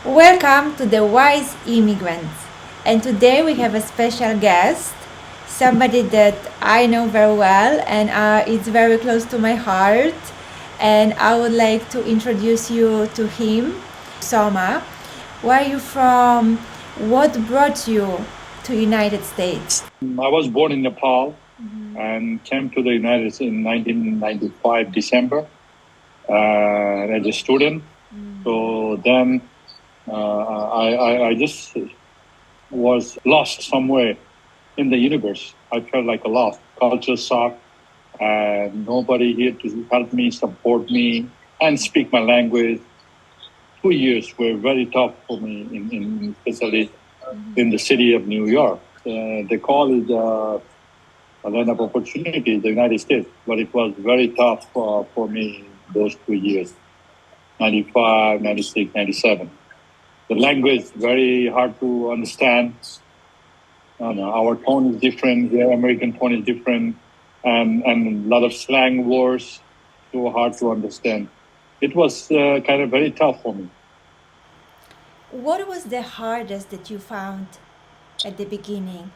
Welcome to the Wise Immigrants. And today we have a special guest, somebody that I know very well and it's very close to my heart. And I would like to introduce you to him, Soma. Where are you from? What brought you to United States? I was born in Nepal and came to the United States in 1995 December as a student. So then I just was lost somewhere in the universe. I felt like a lost culture shock, and nobody here to help me, support me, and speak my language. 2 years were very tough for me, especially in the city of New York. They call it a land of opportunity, the United States, but it was very tough for me those 2 years, 95, 96, 97. The language very hard to understand. Our tone is different. The American tone is different, and a lot of slang words, so hard to understand. It was kind of very tough for me. What was the hardest that you found at the beginning?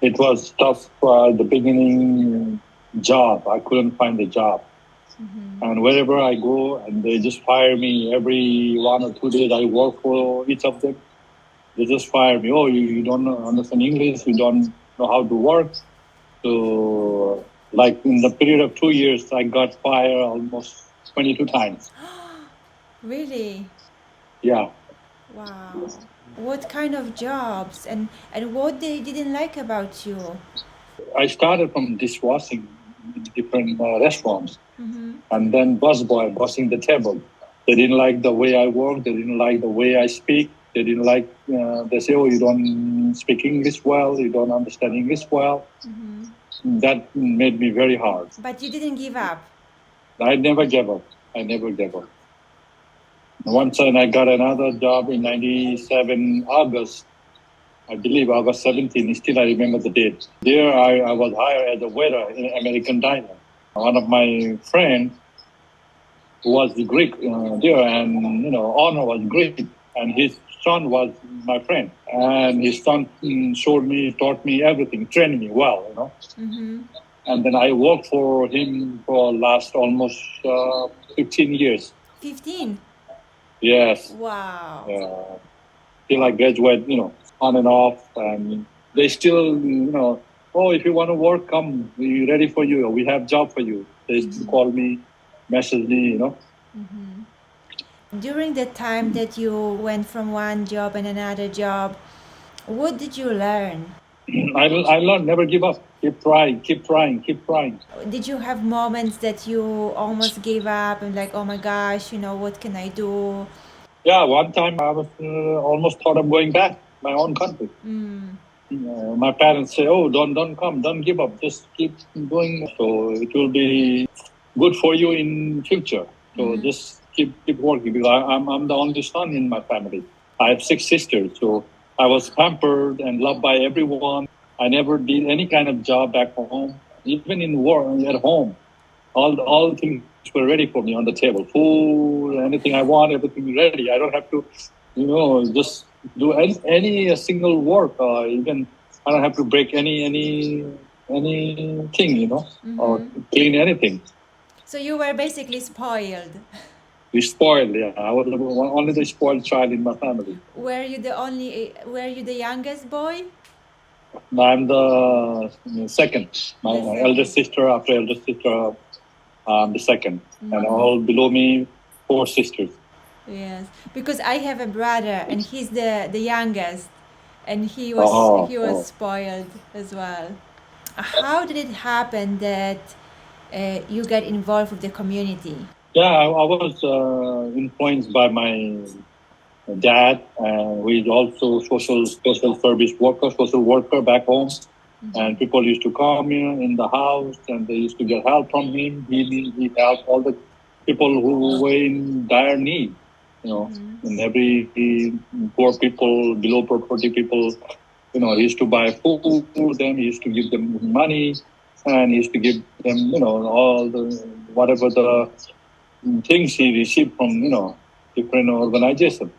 It was tough at the beginning. Job, I couldn't find a job. And wherever I go, and they just fire me every 1 or 2 days. I work for each of them. They just fire me. Oh, you don't understand English. You don't know how to work. So, like in the period of 2 years, I got fired almost 22 times. Really? Yeah. Wow. What kind of jobs and what they didn't like about you? I started from dishwashing in different restaurants, and then busboy, bussing the table. They didn't like the way I work. They didn't like the way I speak. They didn't like. They say, "Oh, you don't speak English well. You don't understand English well." That made me very hard. But you didn't give up. I never gave up. I never gave up. Once I got another job in 97 August, I believe August 17, still I remember the date. There I was hired as a waiter in American diner. One of my friends who was the Greek there, and honor was Greek, and his son was my friend. And his son taught me everything, trained me well. And then I worked for him for last almost 15 years. 15. Yes. Wow. Till I graduate, on and off, and they still, oh, if you want to work, come, we're ready for you. We have job for you. They still call me, message me. During the time that you went from one job and another job, what did you learn? I learned never give up. Keep trying, keep trying, keep trying. Did you have moments that you almost gave up and like, oh my gosh, what can I do? Yeah, one time I was almost thought of going back my own country. My parents say, "Oh, don't come, don't give up, just keep going. So it will be good for you in future. So just keep working." Because I'm the only son in my family. I have 6 sisters, so I was pampered and loved by everyone. I never did any kind of job back home, even in work at home. All things were ready for me on the table. Food, anything I want, everything ready. I don't have to, just do any single work. Even I don't have to break anything, or clean anything. So you were basically spoiled. We spoiled. Yeah, I was only the spoiled child in my family. Were you the youngest boy? I'm the second. My second. eldest sister, after eldest sister, I'm the second, and all below me, 4 sisters. Yes, because I have a brother and he's the youngest, and he was spoiled as well. How did it happen that you got involved with the community? Yeah, I was influenced by my dad, who is also social service worker, social worker back home. And people used to come in the house, and they used to get help from him. He helped all the people who were in dire need. And every poor people, below poverty people, he used to buy food for them. He used to give them money, and he used to give them, all the whatever the things he received from different organizations.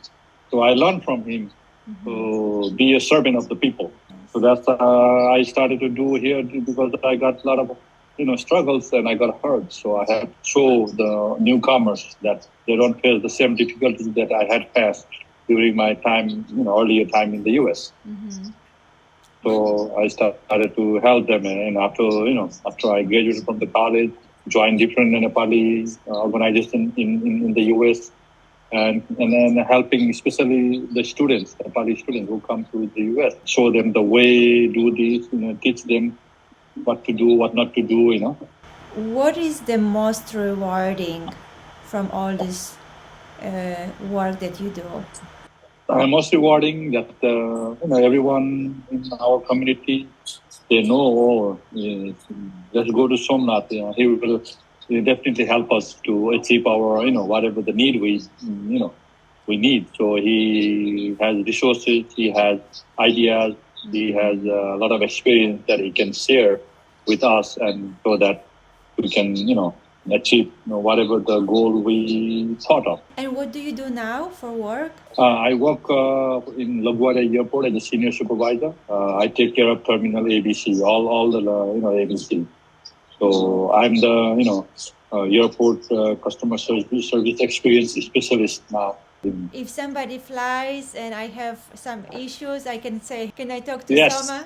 So I learned from him to be a servant of the people. So that's I started to do here because I got a lot of struggles and I got hurt. So I have to show the newcomers that they don't face the same difficulties that I had faced during my time, earlier time in the U.S. So I started to help them, and after I graduated from the college, joined different Nepali organizations in the U.S. and then helping especially the students, Nepali students who come to the U.S. Show them the way, do this, teach them what to do, what not to do. What is the most rewarding from all this work that you do? Most rewarding that everyone in our community, they know, let's go to Somnath. He will definitely help us to achieve our whatever the need we need. So he has resources, he has ideas, he has a lot of experience that he can share with us, and so that we can achieve whatever the goal we thought of. And what do you do now for work? I work in LaGuardia Airport as a senior supervisor. I take care of terminal ABC, all the ABC. So I'm the airport customer service experience specialist now. If somebody flies and I have some issues, I can say, can I talk to Yes. Soma?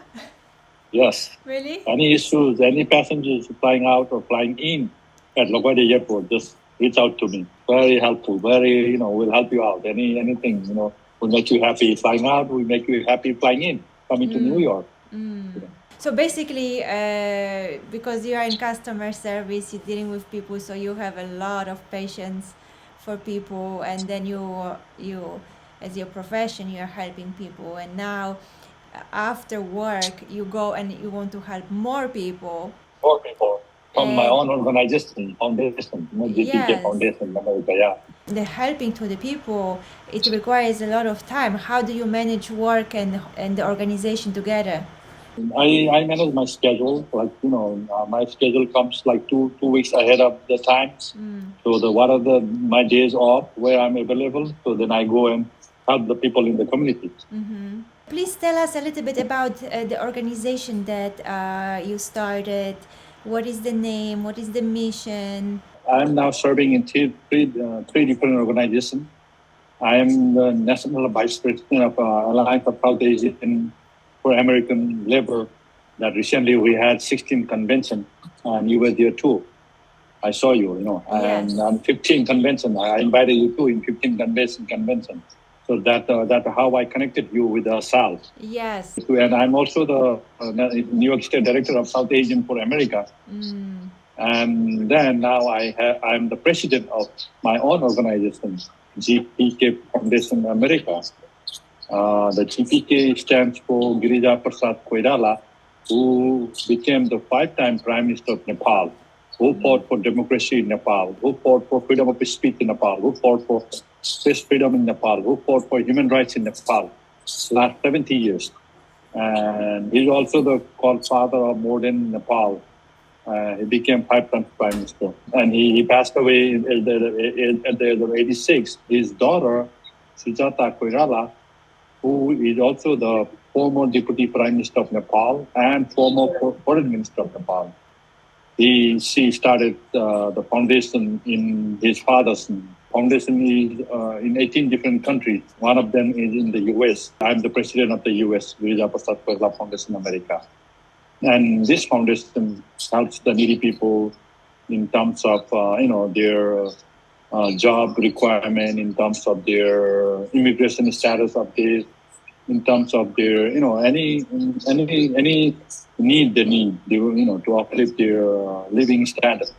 Yes. Really? Any issues, any passengers flying out or flying in at LaGuardia Airport, just reach out to me. Very helpful. Very, we'll help you out. Anything, will make you happy flying out. Will make you happy flying in, coming to New York. So basically, because you are in customer service, you're dealing with people, so you have a lot of patience for people, and then you as your profession, you are helping people, and now after work you go and you want to help more people. More people from my own organization, foundation, GPK Yes. Foundation, America, yeah. The helping to the people, it requires a lot of time. How do you manage work and the organization together? I manage my schedule. Like my schedule comes like two weeks ahead of the time. So what are my days off where I'm available? So then I go and help the people in the community. Please tell us a little bit about the organization that you started. What is the name? What is the mission? I'm now serving in three different organizations. I am the National Vice President of Alliance of South Asian for American Labor. That recently we had 16 convention, and you were there too. I saw you, Yes. and on 15 convention, I invited you too in 15 convention. So that how I connected you with Sal. Yes. And I'm also the New York State Director of South Asian for America. And then now I'm the president of my own organization, GPK Foundation America. The GPK stands for Girija Prasad Koirala, who became the 5-time Prime Minister of Nepal, who fought for democracy in Nepal, who fought for freedom of speech in Nepal, who fought for press freedom in Nepal, who fought for human rights in Nepal last 70 years. And he's also the godfather of modern Nepal. He became 5-time Prime Minister. And he passed away at the age of 86. His daughter, Sujata Koirala, who is also the former Deputy Prime Minister of Nepal and former Foreign Minister of Nepal. She started the foundation in his father's name. Foundation is in 18 different countries. One of them is in the U.S. I'm the president of the U.S., Girija Prasad Koirala Foundation America. And this foundation helps the needy people in terms of, their job requirement, in terms of their immigration status update, in terms of their, any need they need, to uplift their living standard.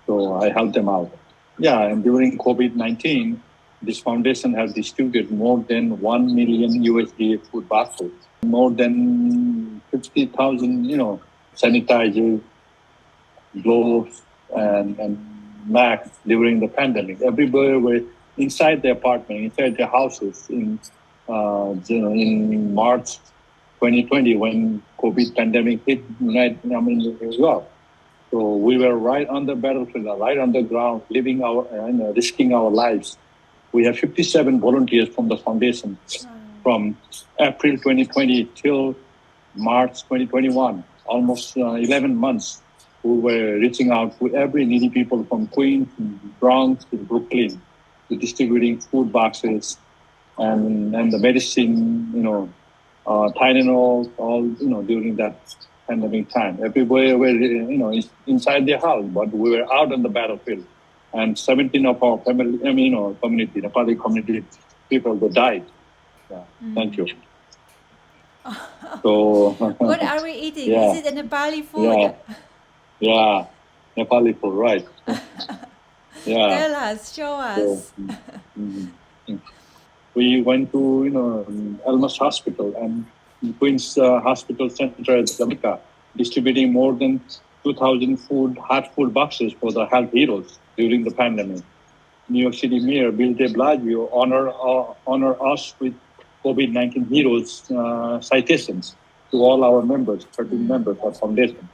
So I help them out. Yeah, and during COVID-19, this foundation has distributed more than 1 million USD food baskets, more than 50,000, sanitizers, gloves, and masks during the pandemic. Everywhere were inside the apartment, inside their houses in March 2020 when COVID pandemic hit New York. So we were right on the battlefield, right on the ground, living risking our lives We have 57 volunteers from the foundation from April 2020 till March 2021, almost 11 months. We were reaching out to every needy people from Queens, Bronx to Brooklyn, to distributing food boxes and the medicine, Tylenol, all, during that pandemic time. Everywhere were, inside their house, but we were out on the battlefield. And 17 of our family, community, Nepali community people, they died. Yeah. Thank you. So, What are we eating? yeah, Is it a Nepali food? yeah, Nepali food, right? Yeah. Tell us, show us. mm, we went to Elmas Hospital and Queens Hospital Center at Jamaica, distributing more than 2,000 hot food boxes for the health heroes during the pandemic. New York City Mayor Bill de Blasio honor us with COVID-19 heroes citations to all our members, 13 members of foundation.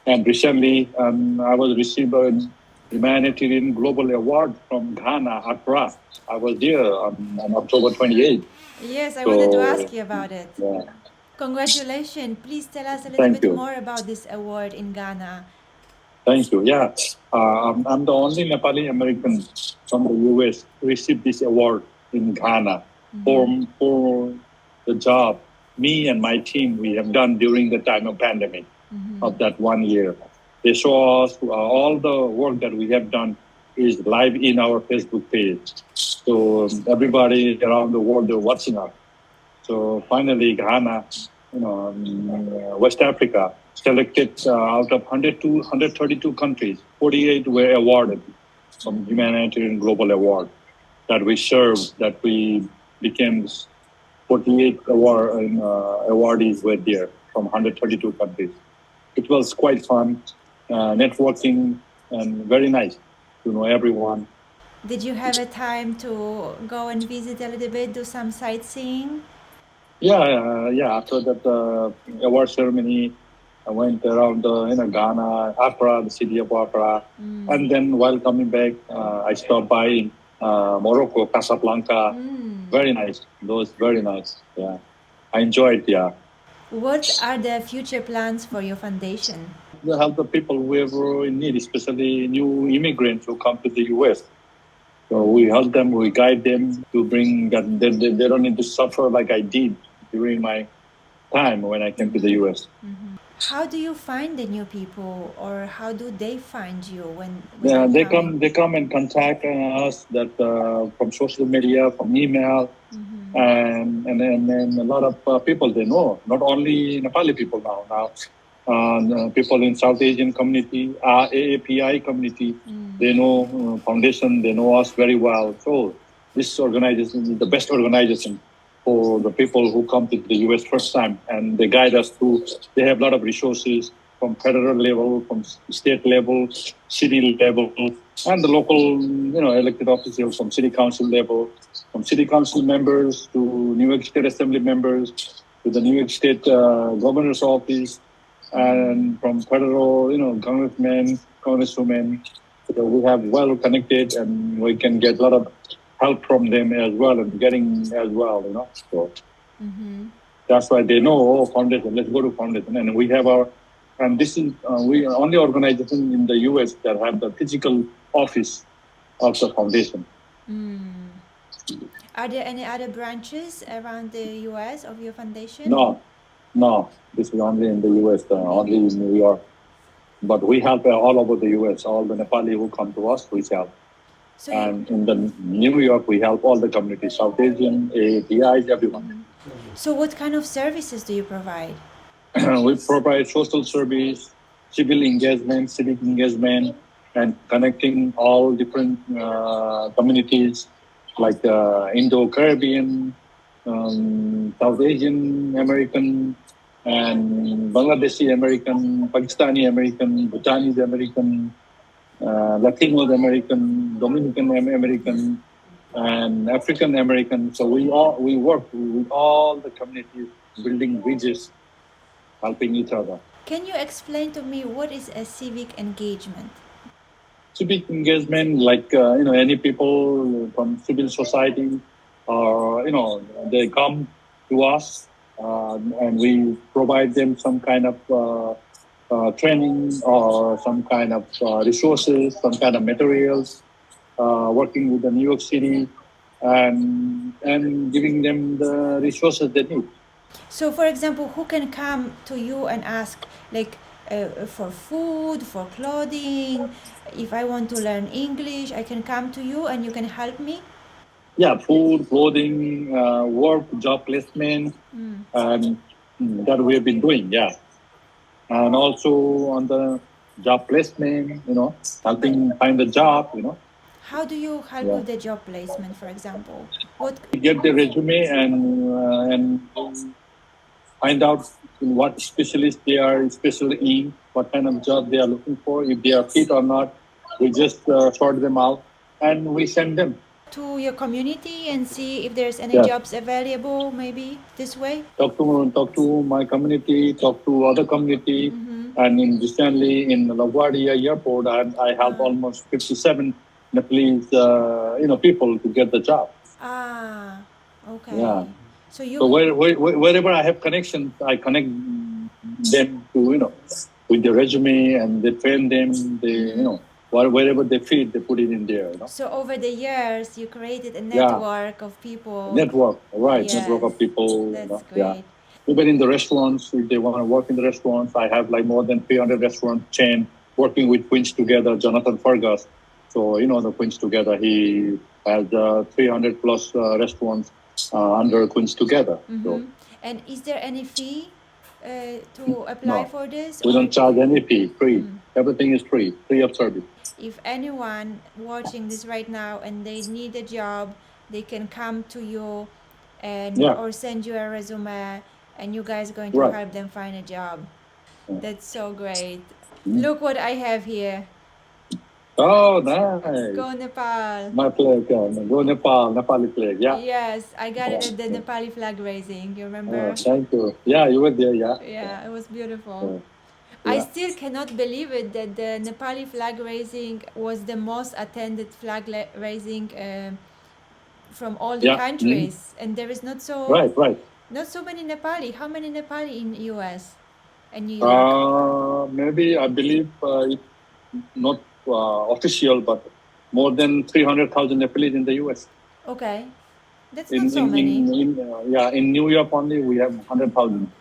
And recently, I was received a humanitarian global award from Ghana, Accra. I was there on October 28th. Yes, I wanted to ask you about it. Yeah. Congratulations. Please tell us a little Thank bit you. more about this award in Ghana. Thank you. Yeah, I'm the only Nepali American from the U.S. who received this award in Ghana for the job me and my team we have done during the time of pandemic of that 1 year. They saw us all the work that we have done is live in our Facebook page. So everybody around the world are watching us. So finally, Ghana, West Africa, selected out of 132 countries, 48 were awarded some humanitarian global award that we served, that we became 48 awardees were there from 132 countries. It was quite fun, networking, and very nice to know everyone. Did you have a time to go and visit a little bit, do some sightseeing? Yeah. After that award ceremony, I went around Ghana, Accra, the city of Accra, and then while coming back, I stopped by Morocco, Casablanca. Very nice. Those very nice. Yeah, I enjoyed. Yeah. What are the future plans for your foundation? To help the people who are in need, especially new immigrants who come to the U.S. So we help them, we guide them to bring that they don't need to suffer like I did during my time when I came to the U.S. How do you find the new people, or how do they find you when Yeah, they're they coming? come. They come and contact us that from social media, from email, and then a lot of people they know. Not only Nepali people now. People in South Asian community, AAPI community, they know foundation. They know us very well. So this organization is the best organization for the people who come to the U.S. first time, and they guide us through. They have a lot of resources from federal level, from state level, city level, and the local, elected officials from city council level, from city council members to New York State Assembly members to the New York State Governor's office, and from federal, congressmen, congresswomen. So we have well connected, and we can get a lot of help from them as well, and getting as well, So that's why they know, foundation, let's go to foundation. And we have and this is, we are only organization in the U.S. that have the physical office of the foundation. Are there any other branches around the U.S. of your foundation? No, this is only in the U.S., only in New York. But we help all over the U.S., all the Nepali who come to us, we help. So And in the New York, we help all the communities, South Asian, APIs, everyone. So what kind of services do you provide? We provide social service, civil engagement, civic engagement, and connecting all different communities like Indo-Caribbean, South Asian American, and Bangladeshi American, Pakistani American, Bhutanese American, Latinos American, Dominican American, and African American. So we work with all the communities, building bridges, helping each other. Can you explain to me what is a civic engagement? civic engagement, like any people from civil society, or they come to us, and we provide them some kind of training or some kind of resources, some kind of materials, working with the New York City, and giving them the resources they need. So, for example, who can come to you and ask, like, for food, for clothing? If I want to learn English, I can come to you and you can help me? Yeah, food, clothing, work, job placement, and that we have been doing. Yeah, and also on the job placement, helping find a job. How do you help Yeah, with the job placement, for example? What? we get the resume and find out what specialist they are special in, what kind of job they are looking for, if they are fit or not. We just sort them out and we send them. To your community and see if there's any Yes. jobs available, maybe this way? Talk to my community, talk to other community, and in recently in LaGuardia Airport, I help almost 57 Nepalese people to get the job. Ah, okay. Yeah. So you So wherever I have connections, I connect them to with the resume, and they train them. They wherever they fit, they put it in there. so over the years you created a Yeah. network of people. Network, right? Yes, Network of people. that's Yeah. great. Even in the restaurants, if they want to work in the restaurants, I have like more than 300 restaurant chain working with Queens Together, Jonathan Fergus. So, the Queens Together, he has 300 plus restaurants under Queens Together. So, And is there any fee to apply no, for this? we Or don't charge any fee, free. Everything is free of service. if anyone watching this right now and they need a job, they can come to you and Yeah. or send you a resume and you guys going to Right. help them find a job. Yeah. That's so great. Mm. Look what I have here. Oh, nice. Go Nepal. My flag, go Nepal, Nepali flag, yeah. Yes, I got it at the Nepali flag raising. You remember? Thank you. Yeah, you were there, yeah. Yeah, it was beautiful. Yeah. I still cannot believe it that the Nepali flag raising was the most attended flag raising from all the Yeah. countries, and there is not so Right. not so many Nepali. How many Nepali in US and New York? Maybe I believe it's not official, but more than 300,000 Nepalese in the US. Okay, that's not so many. In New York only we have 100,000.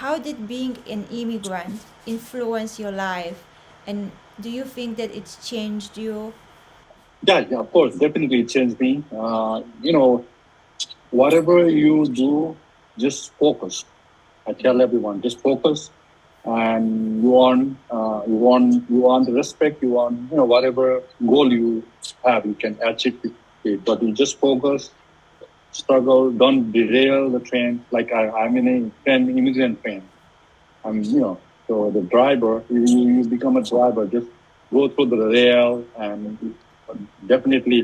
How did being an immigrant influence your life, and do you think that it's changed you? Yeah, of course, definitely it changed me. Whatever you do, just focus. I tell everyone, just focus, and you want the respect. You want whatever goal you have, you can achieve it. But you just focus, struggle, don't derail the train. Like I'm in a immigrant train. So the driver, you become a driver. Just go through the rail, and definitely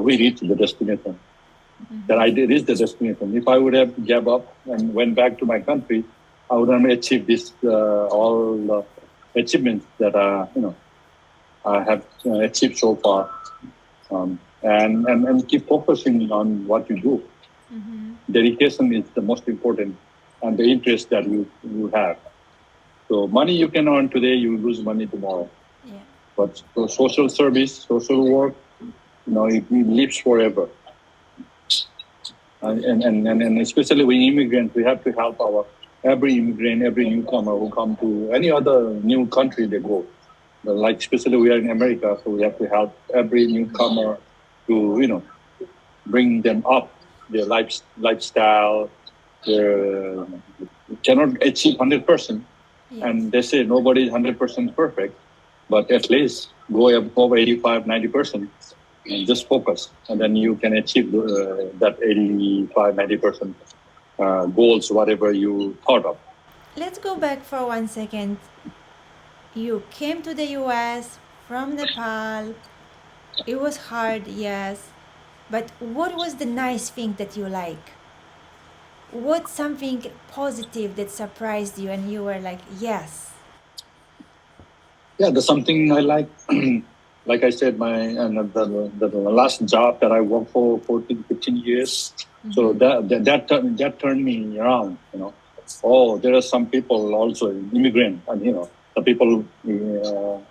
we reach the destination. That I did reach the destination. If I would have gave up and went back to my country, I would have achieved this all the achievements that I have achieved so far. And keep focusing on what you do. Dedication is the most important, and the interest that you have. So money you can earn today, you lose money tomorrow. Yeah. But so social service, social work, it lives forever. And especially with immigrants, we have to help every immigrant, every newcomer who come to any other new country they go. Like especially we are in America, so we have to help every newcomer to bring them up, their lifestyle. Their cannot achieve 100%, Yes. and they say nobody is 100% perfect, but at least go above 85, 90%. And just focus, and then you can achieve that 85, 90% goals, whatever you thought of. Let's go back for 1 second. You came to the US from Nepal. It was hard, yes. But what was the nice thing that you like? What's something positive that surprised you and you were like, yes? Yeah, there's something I like. Like I said, the last job that I worked for 14, 15 years. So that turned me around. Oh, there are some people also immigrant, and the people.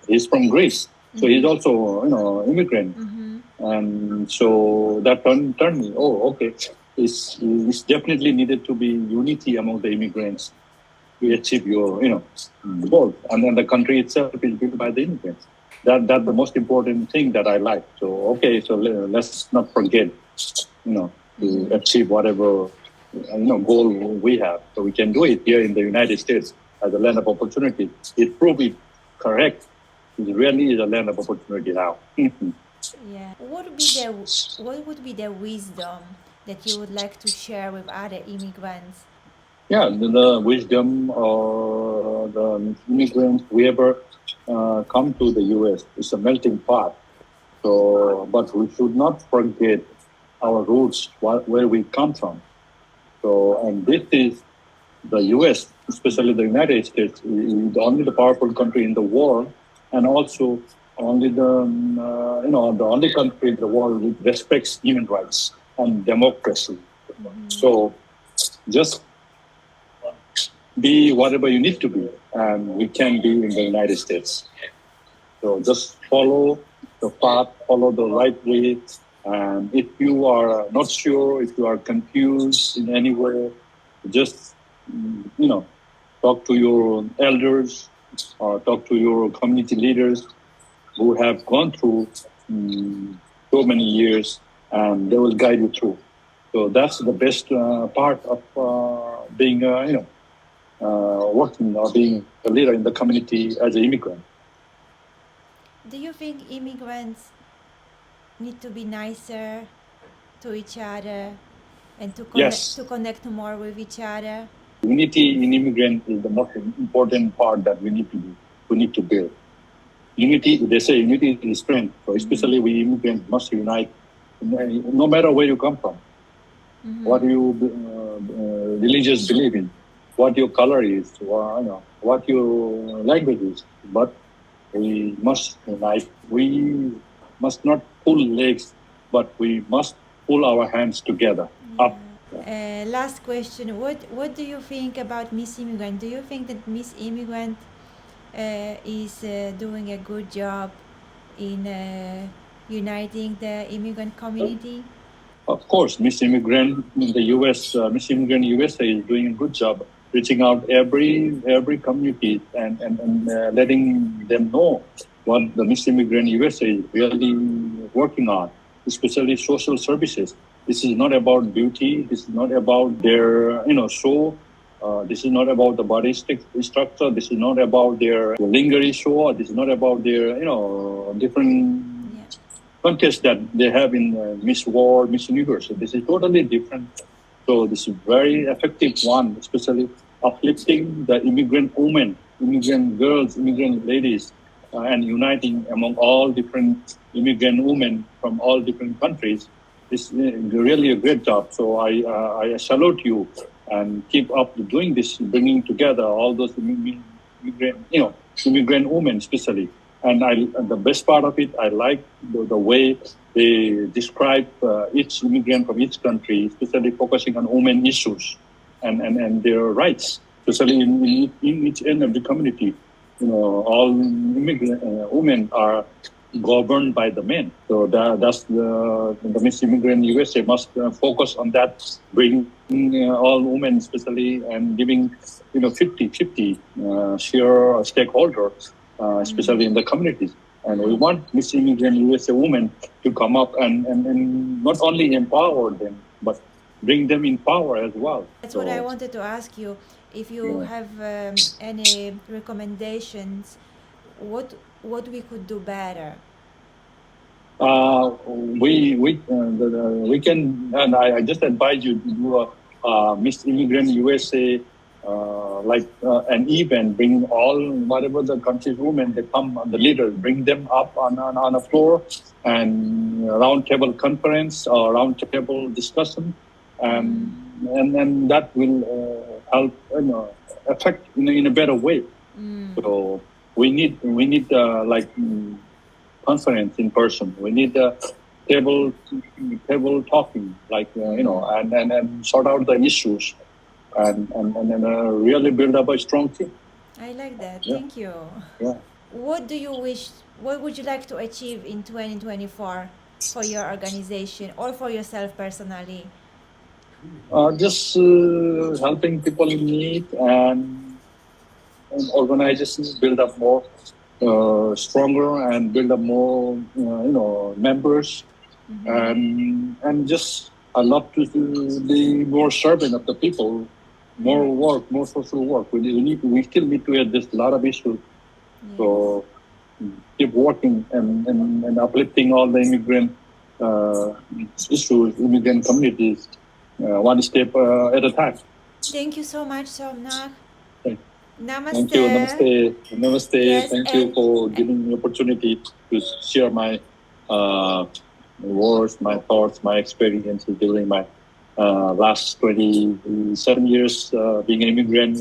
He's from Greece, so he's also immigrant, and so that turned me. Oh, okay. It's definitely needed to be unity among the immigrants to achieve your goal, and then the country itself is built by the immigrants. That's the most important thing that I like. So okay, so let's not forget to achieve whatever goal we have. So we can do it here in the United States as a land of opportunity. It proved it correct. It really is a land of opportunity now. Yeah. What would be the wisdom that you would like to share with other immigrants? Yeah, the wisdom or the immigrants, whoever come to the U.S., is a melting pot. So, but we should not forget our roots, where we come from. So, and this is the U.S., especially the United States, is only the powerful country in the world, and also only the only country in the world that respects human rights and democracy. So, just be whatever you need to be, and we can be in the United States. So just follow the path, follow the right way. And if you are not sure, if you are confused in any way, just talk to your elders or talk to your community leaders who have gone through so many years, and they will guide you through. So that's the best part of being, working or being a leader in the community as an immigrant. Do you think immigrants need to be nicer to each other and Yes, to connect more with each other? unity in immigrant is the most important part that we need to do. We need to build unity. They say unity is strength. So especially we immigrants must unite, no matter where you come from, what you religious believe in, what your color is, or, what your language is. But we must unite. We must not pull legs, but we must pull our hands together up. Last question. What do you think about Miss Immigrant? Do you think that Miss Immigrant is doing a good job in uniting the immigrant community? Of course, Miss Immigrant in the U.S., Miss Immigrant USA is doing a good job reaching out every community and letting them know what the Miss Immigrant USA is really working on, especially social services. This is not about beauty. This is not about their show. This is not about the body structure. This is not about their lingerie show. This is not about their different contest that they have in Miss World, Miss Universe. So this is totally different. So this is very effective one, especially uplifting the immigrant women, immigrant girls, immigrant ladies, and uniting among all different immigrant women from all different countries. It's really a great job. So I salute you and keep up doing this, bringing together all those immigrant women especially. And the best part of it, I like the way they describe each immigrant from each country, especially focusing on women issues and their rights, especially in each end of the community. All immigrant women are governed by the men. So that's the Miss Immigrant USA must focus on that, bringing all women especially and giving 50-50 share stakeholders, especially in the communities. And we want Miss Immigrant USA women to come up and not only empower them, but bring them in power as well. That's what I wanted to ask you. If you have any recommendations, what we could do better? We can, and I just advise you to do a Miss Immigrant USA an event, bring all whatever the country's women they come, the leaders, bring them up on a floor and round table conference or round table discussion, and that will help affect in a better way. So we need like conference in person. We need table talking, like and sort out the issues, and really build up a strong team. I like that. Yeah, Thank you. yeah. What do you wish, what would you like to achieve in 2024 for your organization or for yourself personally? Just helping people in need and organizations build up more stronger and build up more members and just I love to be more servant of the people, more work, more social work. We still need to address a lot of issues. So keep working and uplifting all the immigrant issues, immigrant communities, one step at a time. Thank you so much, Somnath. Thank Namaste. you. Namaste. Namaste. Yes, Thank you for giving me opportunity to share my words, my thoughts, my experiences during my last 27 years being an immigrant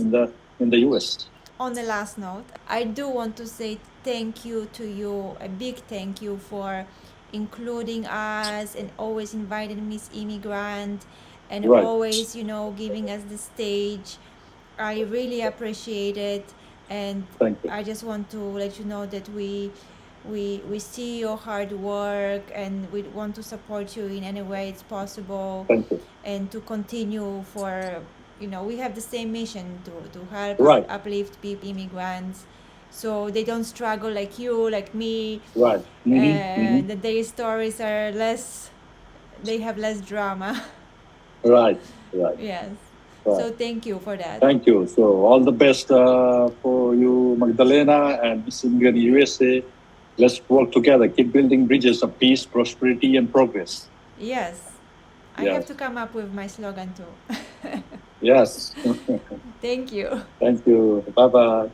in the U.S. On the last note, I do want to say thank you to you, a big thank you for including us and always inviting Miss Immigrant and Right. always, giving us the stage. I really appreciate it, and Thank you. I just want to let you know that we see your hard work and we want to support you in any way it's possible. Thank you. And to continue for, we have the same mission to help Right. uplift people, immigrants, so they don't struggle like you, like me. Right. That their stories are less, they have less drama. Right. Right. Yes. Right. So thank you for that. Thank you. So all the best for you, Magdalena and Miss Immigrant USA. Let's work together. Keep building bridges of peace, prosperity, and progress. Yes. I Yes. have to come up with my slogan too. Yes. Thank you. Thank you. Bye bye.